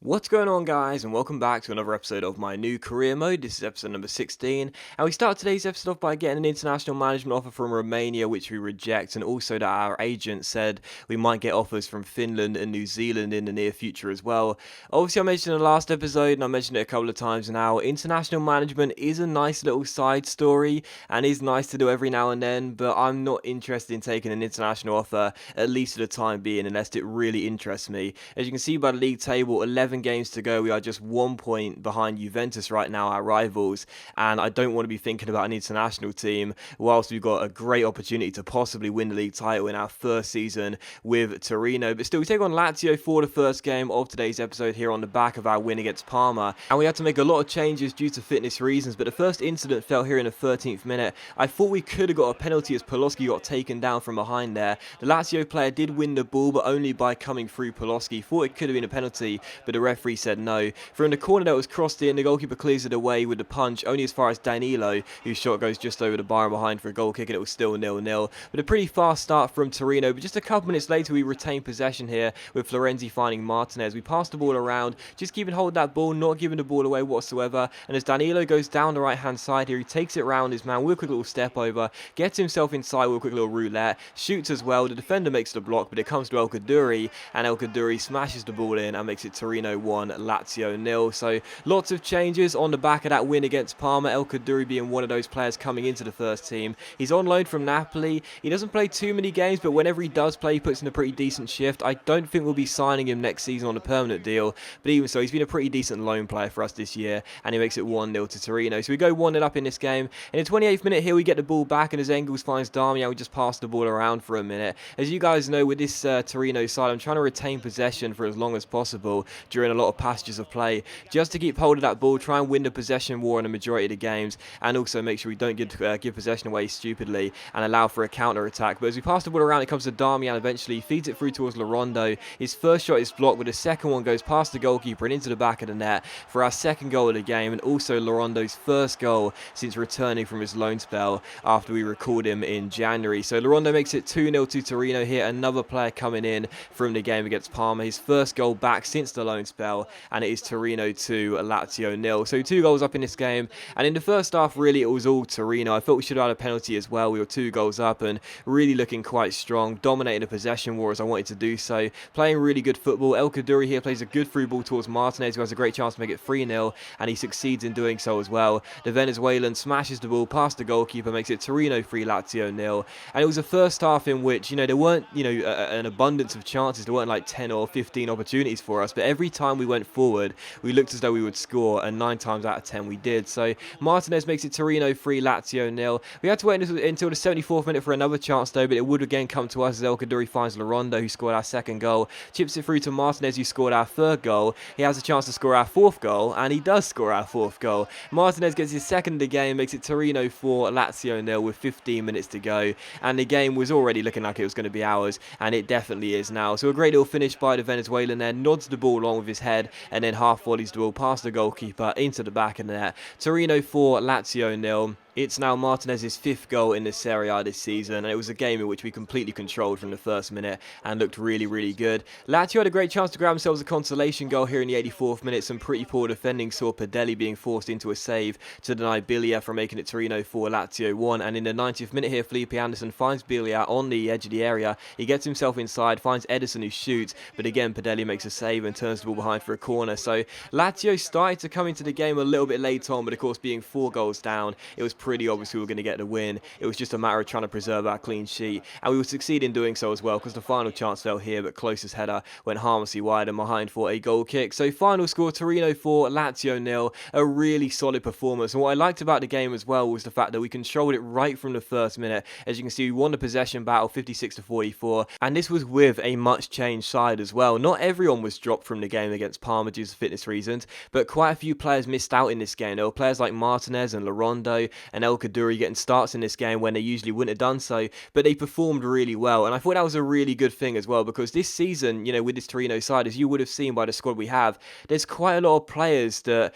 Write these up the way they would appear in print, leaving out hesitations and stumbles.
What's going on, guys, and welcome back to another episode of my new career mode. This is episode number 16, and we start today's episode off by getting an international management offer from Romania, which we reject, and also that our agent said we might get offers from Finland and New Zealand in the near future as well. Obviously, I mentioned in the last episode, and I mentioned it a couple of times now, international management is a nice little side story, and is nice to do every now and then, but I'm not interested in taking an international offer, at least for the time being, unless it really interests me. As you can see by the league table, 11 games to go. We are just 1 point behind Juventus right now, our rivals, and I don't want to be thinking about an international team whilst we've got a great opportunity to possibly win the league title in our first season with Torino. But still, we take on Lazio for the first game of today's episode here on the back of our win against Parma, and we had to make a lot of changes due to fitness reasons, but the first incident fell here in the 13th minute. I thought we could have got a penalty as Poloski got taken down from behind there. The Lazio player did win the ball, but only by coming through Poloski. Thought it could have been a penalty, but the referee said no. From the corner that was crossed in, the goalkeeper clears it away with the punch, only as far as Danilo, whose shot goes just over the bar and behind for a goal kick, and it was still 0-0. But a pretty fast start from Torino, but just a couple minutes later we retain possession here with Florenzi finding Martinez. We pass the ball around, just keeping hold of that ball, not giving the ball away whatsoever, and as Danilo goes down the right hand side here, he takes it round his man with a quick little step over, gets himself inside with a quick little roulette, shoots as well. The defender makes the block, but it comes to El Kaduri, and El Kaduri smashes the ball in and makes it Torino 1, Lazio 0. So lots of changes on the back of that win against Parma. El Kaduri being one of those players coming into the first team. He's on loan from Napoli. He doesn't play too many games, but whenever he does play, he puts in a pretty decent shift. I don't think we'll be signing him next season on a permanent deal, but even so, he's been a pretty decent loan player for us this year, and he makes it 1-0 to Torino. So we go 1-0 up in this game. In the 28th minute here, we get the ball back, and as Engels finds Darmian, we just pass the ball around for a minute. As you guys know, with this Torino side, I'm trying to retain possession for as long as possible during a lot of passages of play, just to keep hold of that ball, try and win the possession war in the majority of the games, and also make sure we don't give possession away stupidly and allow for a counter attack. But as we pass the ball around, it comes to Darmian eventually, feeds it through towards Lorondo. His first shot is blocked, but the second one goes past the goalkeeper and into the back of the net for our second goal of the game, and also Lorondo's first goal since returning from his loan spell after we recalled him in January. So Lorondo makes it 2-0 to Torino here, another player coming in from the game against Parma, his first goal back since the loan spell, and it is Torino 2, Lazio 0. So 2 goals up in this game, and in the first half really it was all Torino. I thought we should have had a penalty as well. We were 2 goals up and really looking quite strong, dominating the possession war as I wanted to do so, playing really good football. El Kaduri here plays a good through ball towards Martinez, who has a great chance to make it 3-0, and he succeeds in doing so as well. The Venezuelan smashes the ball past the goalkeeper, makes it Torino 3, Lazio 0. And it was a first half in which, there weren't, an abundance of chances. There weren't like 10 or 15 opportunities for us, but every time we went forward, we looked as though we would score, and 9 times out of 10 we did. So Martinez makes it Torino 3, Lazio 0. We had to wait until the 74th minute for another chance though, but it would again come to us as El Kaduri finds Lorondo, who scored our second goal, chips it through to Martinez, who scored our third goal. He has a chance to score our fourth goal, and he does score our fourth goal. Martinez gets his second of the game, makes it Torino 4, Lazio 0 with 15 minutes to go, and the game was already looking like it was going to be ours, and it definitely is now. So a great little finish by the Venezuelan there, nods the ball on with his head, and then half volleys the ball past the goalkeeper into the back of the net. Torino 4, Lazio 0. It's now Martinez's 5th goal in the Serie A this season, and it was a game in which we completely controlled from the first minute and looked really, really good. Lazio had a great chance to grab themselves a consolation goal here in the 84th minute. Some pretty poor defending saw Padelli being forced into a save to deny Biglia from making it Torino 4, Lazio 1. And in the 90th minute here, Felipe Anderson finds Biglia on the edge of the area. He gets himself inside, finds Edison, who shoots, but again Padelli makes a save and turns the ball behind for a corner. So Lazio started to come into the game a little bit late on, but of course being 4 goals down, it was pretty obvious we were going to get the win. It was just a matter of trying to preserve our clean sheet, and we would succeed in doing so as well, because the final chance fell here, but closest header went harmlessly wide and behind for a goal kick. So final score, Torino 4, Lazio 0. A really solid performance, and what I liked about the game as well was the fact that we controlled it right from the first minute. As you can see, we won the possession battle 56-44, and this was with a much changed side as well. Not everyone was dropped from the game against Parma due to fitness reasons, but quite a few players missed out in this game. There were players like Martinez and Lorondo and El Kaduri getting starts in this game when they usually wouldn't have done so, but they performed really well, and I thought that was a really good thing as well, because this season, with this Torino side, as you would have seen by the squad we have, there's quite a lot of players that,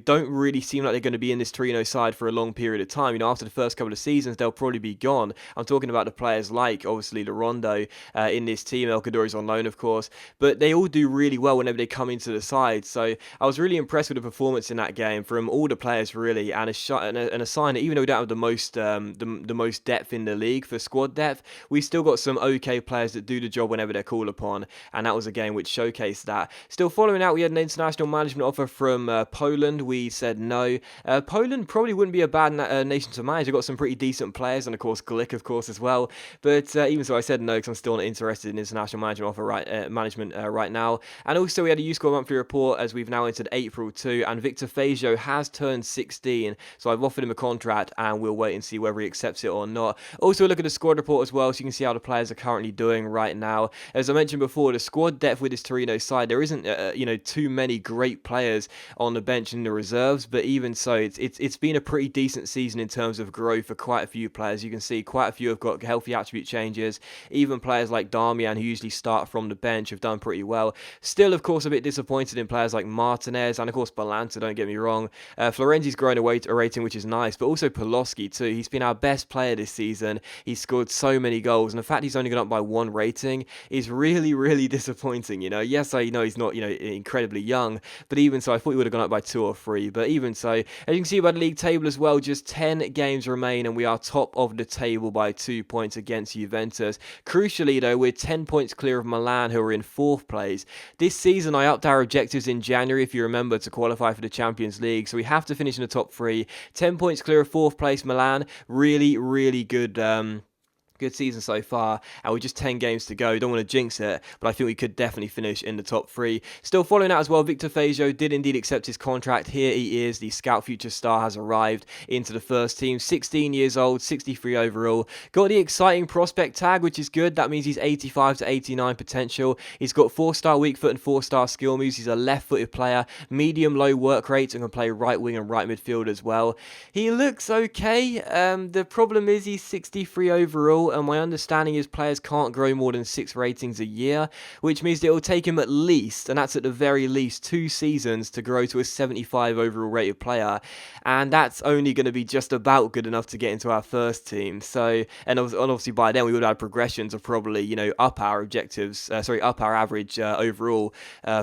don't really seem like they're going to be in this Torino side for a long period of time. After the first couple of seasons, they'll probably be gone. I'm talking about the players like, obviously, Rondo in this team. El Kaduri's on loan, of course, but they all do really well whenever they come into the side. So I was really impressed with the performance in that game from all the players, really, and a sign that even though we don't have the most depth in the league for squad depth, we've still got some okay players that do the job whenever they're called upon, and that was a game which showcased that. Still following out, we had an international management offer from Poland. We said no. Poland probably wouldn't be a bad nation to manage. They've got some pretty decent players, and of course Glick, of course, as well. But even so, I said no because I'm still not interested in international management offer right now. And also, we had a U-Score monthly report as we've now entered April too, and Victor Fazio has turned 16, so I've offered him a contract, and we'll wait and see whether he accepts it or not. Also, look at the squad report as well, so you can see how the players are currently doing right now. As I mentioned before, the squad depth with this Torino side, there isn't too many great players on the bench in the reserves, but even so, it's been a pretty decent season in terms of growth for quite a few players. You can see quite a few have got healthy attribute changes. Even players like Darmian, who usually start from the bench, have done pretty well. Still, of course, a bit disappointed in players like Martinez and, of course, Balanta, don't get me wrong. Florenzi's grown a rating, which is nice, but also Poloski too. He's been our best player this season. He's scored so many goals, and the fact he's only gone up by 1 rating is really, really disappointing. Yes, I know he's not, incredibly young, but even so, I thought he would have gone up by 2 or 3. But even so, as you can see by the league table as well, just 10 games remain, and we are top of the table by 2 points against Juventus. Crucially, though, we're 10 points clear of Milan, who are in 4th place. This season, I upped our objectives in January, if you remember, to qualify for the Champions League, so we have to finish in the top 3. 10 points clear of 4th place Milan. Really, really good season so far, and we're just 10 games to go. Don't want to jinx it, but I think we could definitely finish in the top 3. Still following out as well, Victor Fazio did indeed accept his contract. Here he is. The Scout Future Star has arrived into the first team. 16 years old, 63 overall. Got the exciting prospect tag, which is good. That means he's 85 to 89 potential. He's got 4-star weak foot and 4-star skill moves. He's a left-footed player, medium-low work rates, and can play right wing and right midfield as well. He looks okay. The problem is he's 63 overall, and my understanding is players can't grow more than 6 ratings a year, which means that it will take him at least, and that's at the very least, 2 seasons to grow to a 75 overall rated player, and that's only going to be just about good enough to get into our first team. So, and obviously by then we would have had progressions of probably, up our average overall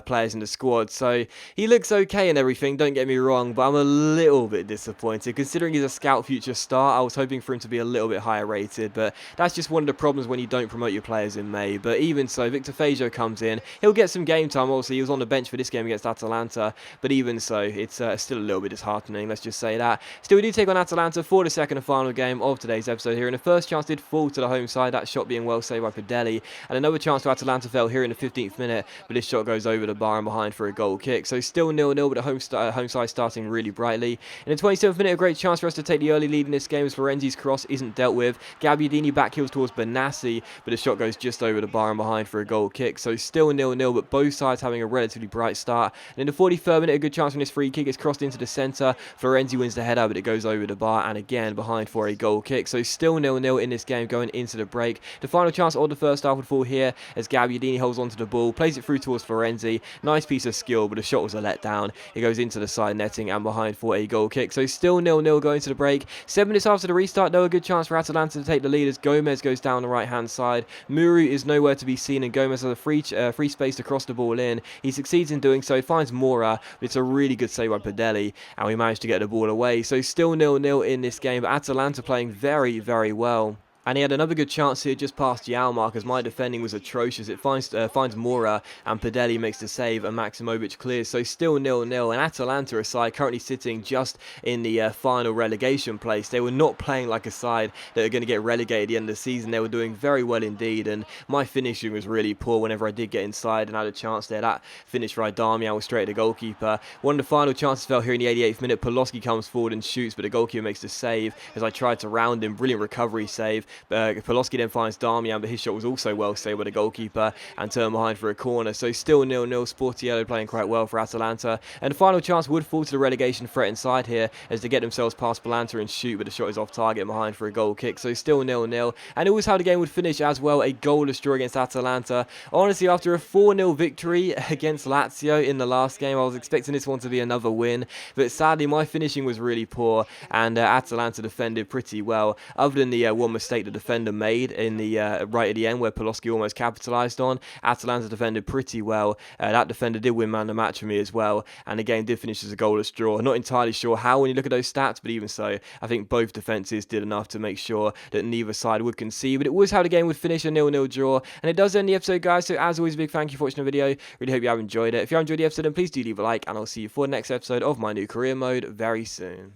players in the squad. So he looks okay and everything, don't get me wrong, but I'm a little bit disappointed considering he's a Scout Future Star. I was hoping for him to be a little bit higher rated, but that's just one of the problems when you don't promote your players in May. But even so, Victor Fazio comes in. He'll get some game time. Obviously, he was on the bench for this game against Atalanta. But even so, it's still a little bit disheartening. Let's just say that. Still, we do take on Atalanta for the second and final game of today's episode here. And the first chance did fall to the home side. That shot being well saved by Fedeli. And another chance to Atalanta fell here in the 15th minute. But this shot goes over the bar and behind for a goal kick. So still 0-0, but the home side starting really brightly. In the 27th minute, a great chance for us to take the early lead in this game as Florenzi's cross isn't dealt with. Gabbiadini backheels towards Benassi, but the shot goes just over the bar and behind for a goal kick. So still 0-0, but both sides having a relatively bright start. And in the 43rd minute, a good chance from this free kick. It's crossed into the centre. Florenzi wins the header, but it goes over the bar and again behind for a goal kick. So still 0-0 in this game going into the break. The final chance of the first half would fall here as Gabbiadini holds onto the ball, plays it through towards Florenzi. Nice piece of skill, but the shot was a letdown. It goes into the side netting and behind for a goal kick. So still 0-0 going to the break. 7 minutes after the restart, though, a good chance for Atalanta to take the lead as Gomez goes down the right-hand side. Muru is nowhere to be seen, and Gomez has a free space to cross the ball in. He succeeds in doing so, finds Mora, but it's a really good save by Fedeli, and we managed to get the ball away. So still 0-0 in this game, but Atalanta playing very, very well. And he had another good chance here just past Jalmark as my defending was atrocious. It finds Mora and Fedeli makes the save and Maximovic clears. So still 0-0. And Atalanta, a side currently sitting just in the final relegation place. They were not playing like a side that are going to get relegated at the end of the season. They were doing very well indeed. And my finishing was really poor whenever I did get inside and had a chance there. That finish right, Darmian was straight at the goalkeeper. One of the final chances fell here in the 88th minute. Poloski comes forward and shoots, but the goalkeeper makes the save as I tried to round him. Brilliant recovery save. Poloski then finds Darmian, but his shot was also well saved by the goalkeeper and turned behind for a corner. So still 0-0. Sportiello playing quite well for Atalanta. And the final chance would fall to the relegation threat inside here as they get themselves past Balanta and shoot, but the shot is off target behind for a goal kick. So still 0-0. And it was how the game would finish as well. A goalless draw against Atalanta. Honestly, after a 4-0 victory against Lazio in the last game, I was expecting this one to be another win. But sadly, my finishing was really poor and Atalanta defended pretty well. Other than the one mistake the defender made in the right at the end where Poloski almost capitalised on, Atalanta defended pretty well. That defender did win man of the match for me as well, and the game did finish as a goalless draw. Not entirely sure how when you look at those stats, but even so, I think both defences did enough to make sure that neither side would concede. But it was how the game would finish, a 0-0 draw, and it does end the episode, guys. So as always, a big thank you for watching the video. Really hope you have enjoyed it. If you have enjoyed the episode, then please do leave a like, and I'll see you for the next episode of my new career mode very soon.